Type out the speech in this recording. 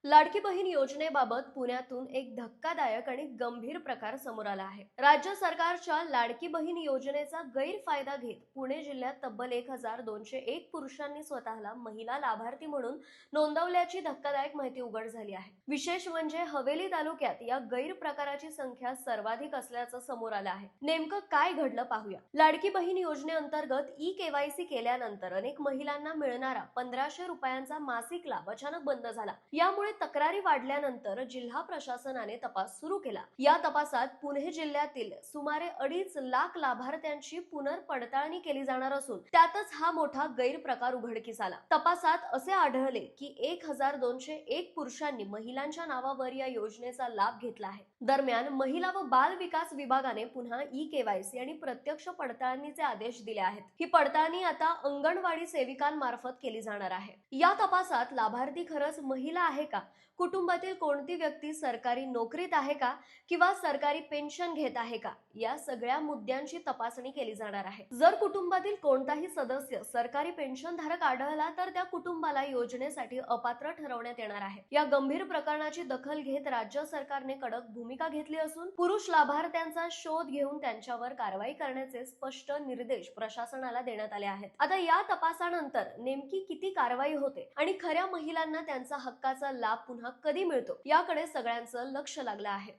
लाडकी बहीण योजनेबाबत पुण्यातून एक धक्कादायक आणि गंभीर प्रकार समोर आला आहे। राज्य सरकारच्या लाडकी बहीण योजनेचा गैरफायदा घेत पुणे जिल्ह्यात तब्बल 1201 पुरुषांनी स्वतःला महिला लाभार्थी म्हणून नोंदवल्याची धक्कादायक माहिती उघड झाली आहे। विशेष म्हणजे हवेली तालुक्यात या गैरप्रकाराची संख्या सर्वाधिक असल्याचं समोर आलं आहे। नेमकं काय घडलं पाहूया। लाडकी बहीण योजनेअंतर्गत ई-केवायसी केल्यानंतर अनेक महिलांना मिळणारा 1500 रुपयांचा मासिक लाभ अचानक बंद झाला। यामुळे तक्रारी वाढल्यानंतर जिल्हा प्रशासनाने तपास सुरू केला। या तपासात पुणे जिल्ह्यातील सुमारे 2.5 लाख लाभार्थ्यांची पुनर्पडताळणी केली जाणार असून त्यातच हा मोठा गैरप्रकार उघडकीस आला। तपासात असे आढळले की 1201 पुरुषांनी महिलांच्या नावावर या योजनेचा लाभ घेतला आहे। दरम्यान महिला व बाल विकास विभागाने पुन्हा ई-केवायसी आणि प्रत्यक्ष पडताळणीचे आदेश दिले आहेत। ही पडताळणी आता अंगणवाडी सेविकांमार्फत केली जाणार आहे। या तपासात लाभार्थी खरंच महिला आहे का, कुटुंबातील कोणती व्यक्ती सरकारी नोकरीत आहे का किंवा सरकारी पेन्शन घेत आहे का, या सगळ्या मुद्द्यांची तपासणी केली जाणार आहे। जर कुटुंबातील कोणताही सदस्य सरकारी पेन्शन धारक आढळला तर त्या कुटुंबाला योजनेसाठी अपात्र ठरवण्यात येणार आहे। या गंभीर प्रकरणाची दखल घेत राज्य सरकारने कडक भूमिका घेतली असून पुरुष लाभार्थ्यांचा शोध घेऊन त्यांच्यावर कारवाई करण्याचे स्पष्ट निर्देश प्रशासनाला देण्यात आले आहेत। आता या तपासानंतर नेमकी किती कारवाई होते आणि खऱ्या महिलांना त्यांचा हक्काचा लाभ पुन्हा कधी मिळतो याकडे सगळ्यांचं लक्ष लागलं आहे।